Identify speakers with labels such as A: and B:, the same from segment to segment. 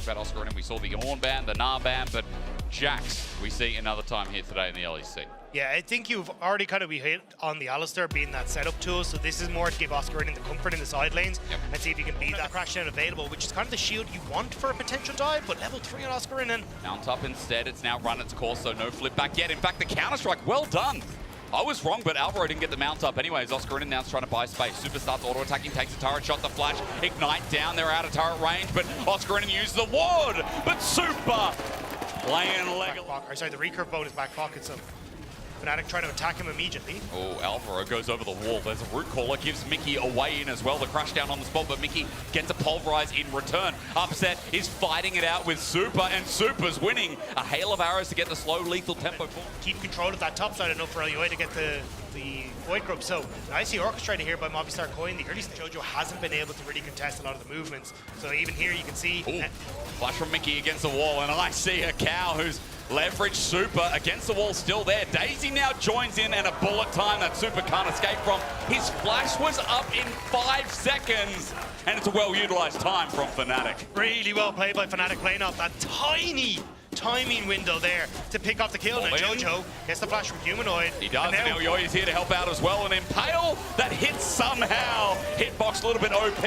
A: talked about Oscar and we saw the Orn ban, the Gnar ban, but Jax we see another time here today in the LEC.
B: Yeah, I think you've already kind of hit on the Alistar being that setup tool, so this is more to give Oscar the comfort in the side lanes and see if you can beat that crash down available, which is kind of the shield you want for a potential dive, but level 3 on Oscar and
A: Mount up instead, it's now run its course, so no flip back yet. In fact, the counter-strike, well done. I was wrong, but Alvaro didn't get the mount up anyways. Oscar now is trying to buy space. Super starts auto-attacking, takes a turret shot, the flash, ignite down, they're out of turret range, but Oscar uses the ward, but Super playing leg.
B: Sorry, the recurve bonus back pocket, so Fnatic trying to attack him immediately.
A: Oh, Alvaro goes over the wall. There's a root caller, gives Mickey a way in as well. The crash down on the spot, but Mickey gets a pulverize in return. Upset is fighting it out with Super, and Super's winning. A hail of arrows to get the slow, lethal tempo.
B: Keep control of that top side enough for LUA to get the Void Grub. So nicely orchestrated here by Movistar Koi in the early stage. Jojo hasn't been able to really contest a lot of the movements. So even here you can see...
A: Flash from Mickey against the wall, and I see a cow who's leveraged Super against the wall, still there. Daisy now joins in, and a bullet time that Super can't escape from. His flash was up in 5 seconds, and it's a well-utilized time from Fnatic.
B: Really well played by Fnatic, playing off that tiny timing window there to pick up the kill. Now Jojo gets the flash from Humanoid.
A: He does, and now is here to help out as well. And Impale, that hits somehow. Hitbox a little bit OP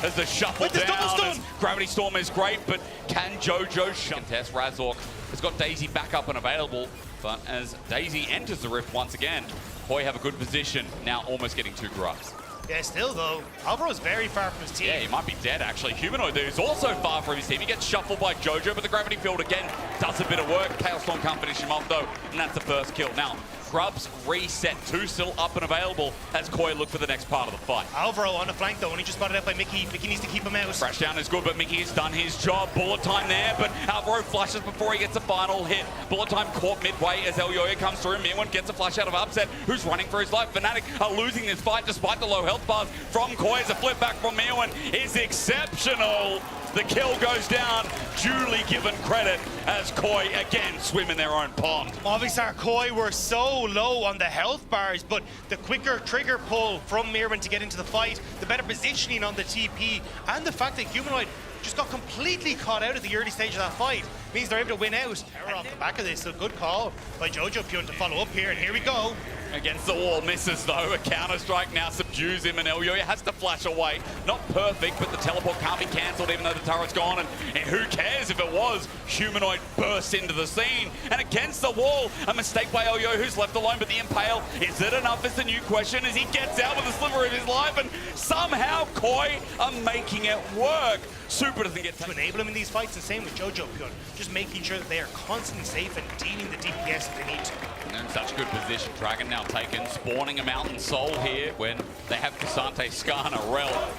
A: as the shuffle down. Gravity Storm is great, but can Jojo contest? Razork has got Daisy back up and available, but as Daisy enters the rift once again, Koi have a good position, now almost getting 2 grubs.
B: Yeah, still though, Alvaro's very far from his team.
A: Yeah, he might be dead actually. Humanoid is also far from his team. He gets shuffled by Jojo, but the gravity field again does a bit of work. Chaos Storm can't finish him off though, and that's the first kill. Now, grubs reset, 2 still up and available as Koi look for the next part of the fight.
B: Alvaro on the flank though, only just spotted out by Mickey. Mickey needs to keep him out.
A: Crash down is good, but Mickey has done his job. Bullet time there, but Alvaro flashes before he gets a final hit. Bullet time caught midway as Elyoya comes through. Mirwan gets a flash out of Upset, who's running for his life. Fnatic are losing this fight despite the low health bars from Koi. As a flip back from Mirwan is exceptional. The kill goes down, duly given credit as Koi again swim in their own pond.
B: Movistar Koi were so low on the health bars, but the quicker trigger pull from Mirwan to get into the fight, the better positioning on the TP, and the fact that Humanoid just got completely caught out at the early stage of that fight means they're able to win out. Terror off the back of this, so good call by Jojo Pyun to follow up here, and here we go.
A: Against the wall, misses though. A counter-strike now subdues him, and Elyoya has to flash away. Not perfect, but the teleport can't be cancelled even though the turret's gone, and who cares if it was? Humanoid bursts into the scene, and against the wall, a mistake by Elyoya who's left alone, but the Impale, is it enough is the new question as he gets out with a sliver of his life, and somehow Koi are making it work. Super doesn't get
B: to enable him in these fights, and same with Jojo Pyun, just making sure that they are constantly safe and dealing the DPS if they need to.
A: And they're in such a good position. Dragon now taken, spawning a Mountain Soul here when they have Cassante, Skarner, Rel.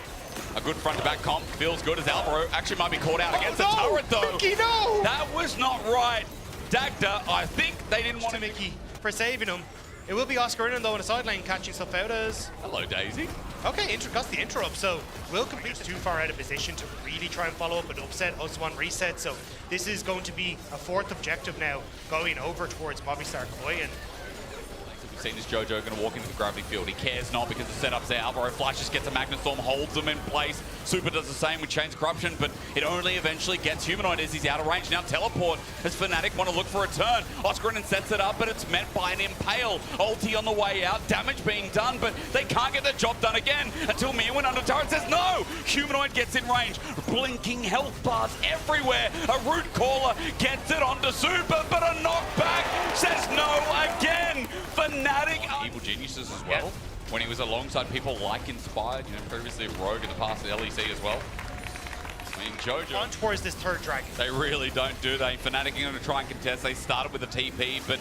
A: A good front-to-back comp, feels good as Alvaro actually might be caught out against the turret though.
B: Mickey, no!
A: That was not right. Dagda, I think they didn't want to
B: Mickey for saving him. It will be Oscar in though in the side lane catching stuff out as...
A: Hello, Daisy.
B: Okay, got the interrupt, so will complete too far out of position to really try and follow up an upset, also one reset, so this is going to be a 4th objective now, going over towards Movistar Koi, and
A: we've seen this Jojo going to walk into the gravity field. He cares not because the setup's there. Alvaro flashes, gets a Magnet Storm, holds them in place. Super does the same with Chains of Corruption, but it only eventually gets Humanoid as he's out of range. Now teleport as Fnatic want to look for a turn. Oscarin sets it up, but it's met by an Impale. Ulti on the way out, damage being done, but they can't get the job done again until Mirwan under turret says no! Humanoid gets in range. Blinking health bars everywhere. A root caller gets it onto Super, but a knockback says no again. Fnatic evil geniuses as well. Yep. When he was alongside people like Inspired, previously Rogue in the past at LEC as well. I mean, Jojo
B: on towards this 3rd dragon.
A: They really don't do they. Fnatic are going to try and contest. They started with a TP, but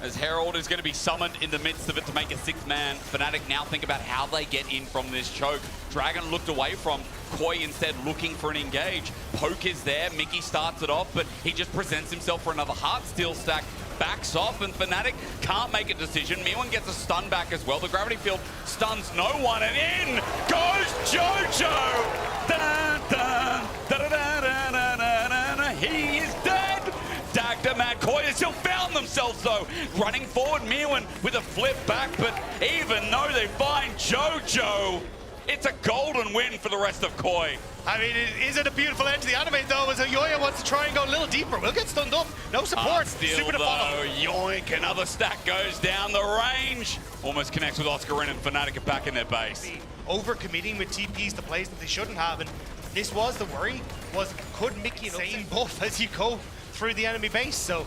A: as Herald is going to be summoned in the midst of it to make a 6th man, Fnatic now think about how they get in from this choke. Dragon looked away from Koi instead looking for an engage. Poke is there, Mickey starts it off, but he just presents himself for another Heartsteel stack. Backs off, and Fnatic can't make a decision. Mirwan gets a stun back as well. The gravity field stuns no one, and in goes Jojo! Dun, dun, da, da, da, da, da, da, da. He is dead! Dagda, Mad Koi has still found themselves though. Running forward, Mirwan with a flip back, but even though they find Jojo, It's a golden win for the rest of Koi.
B: I mean, is it a beautiful end to the anime, though, as Yoya wants to try and go a little deeper. We'll get stunned up. No support.
A: Steal,
B: Super to follow.
A: Yoink, another stack goes down the range. Almost connects with Oscar and Fnatic are back in their base.
B: Over-committing with TPs to plays that they shouldn't have, and this was the worry, was could Mickey same buff as you go through the enemy base, so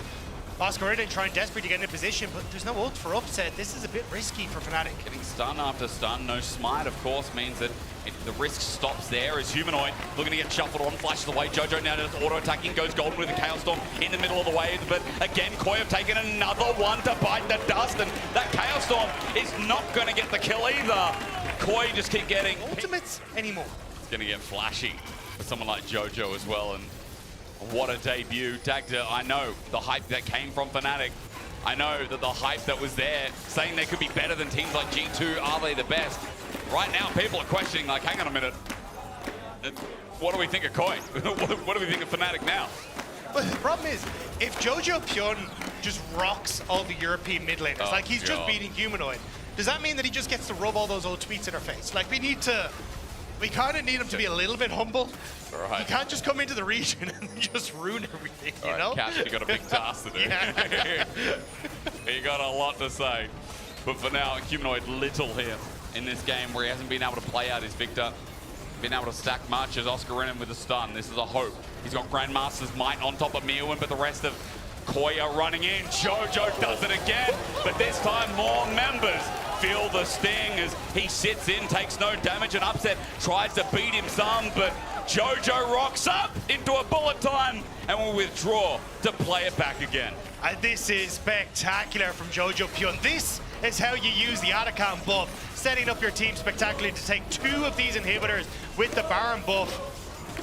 B: Oscar and trying desperately to get in a position, but there's no ult for upset. This is a bit risky for Fnatic.
A: Getting stun after stun, no smite, of course, means that the risk stops there as Humanoid looking to get shuffled on, flashes away. Jojo now does auto-attacking, goes golden with a Chaos Storm in the middle of the wave, but again, Koi have taken another one to bite the dust, and that Chaos Storm is not going to get the kill either. Koi just keep getting
B: Ultimates anymore.
A: It's going to get flashy for someone like Jojo as well, and what a debut. Dagda, I know the hype that came from Fnatic. I know that the hype that was there, saying they could be better than teams like G2, are they the best? Right now, people are questioning, like, hang on a minute. What do we think of Koi? What do we think of Fnatic now?
B: But the problem is, if Jojo Pyun just rocks all the European mid laners, like he's just beating Humanoid, does that mean that he just gets to rub all those old tweets in our face? Like, we kind of need him to be a little bit humble.
A: Right.
B: He can't just come into the region and just ruin everything, you know?
A: Caps, you got a big task to do. You got a lot to say. But for now, Humanoid little here in this game where he hasn't been able to play out his Victor. Been able to stack much as Oscar Renan with a stun. This is a hope. He's got Grandmaster's Might on top of Mirwin, but the rest of Koi are running in. Jojo does it again, but this time more members feel the sting as he sits in, takes no damage, and Upset tries to beat him some, but Jojo rocks up into a bullet time and will withdraw to play it back again.
B: And this is spectacular from Jojo Pyun. This is how you use the Atacam buff, setting up your team spectacularly to take 2 of these inhibitors with the Baron buff.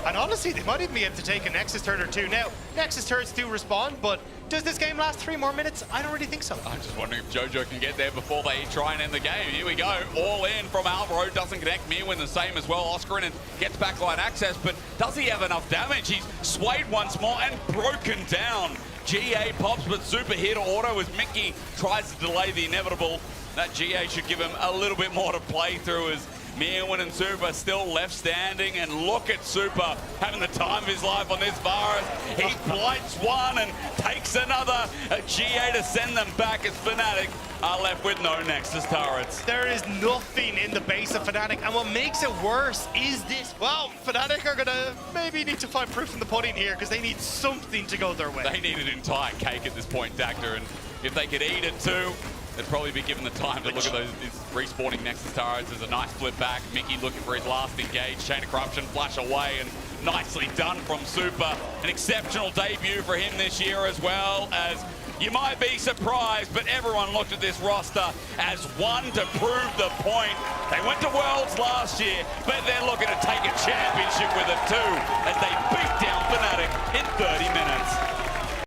B: And honestly, they might even be able to take a Nexus turret or 2. Now, Nexus turrets do respond, but does this game last 3 more minutes? I don't really think so.
A: I'm just wondering if Jojo can get there before they try and end the game. Here we go, all in from Alvaro, doesn't connect. Mirwin the same as well. Oscar and gets backline access, but does he have enough damage? He's swayed once more and broken down. GA pops, but Super here to auto as Mickey tries to delay the inevitable. That GA should give him a little bit more to play through as Mirwin and Super still left standing, and look at Super having the time of his life on this virus. He blights one and takes another. A GA to send them back as Fnatic are left with no Nexus turrets.
B: There is nothing in the base of Fnatic, and what makes it worse is this. Well, Fnatic are gonna maybe need to find proof in the pudding here because they need something to go their way.
A: They need an entire cake at this point, Dagda, and if they could eat it too, they'd probably be given the time to look at these respawning Nexus turrets. There's a nice flip back. Mickey looking for his last engage. Chain of Corruption, flash away, and nicely done from Super. An exceptional debut for him this year as well, as you might be surprised, but everyone looked at this roster as one to prove the point. They went to Worlds last year, but they're looking to take a championship with it too, as they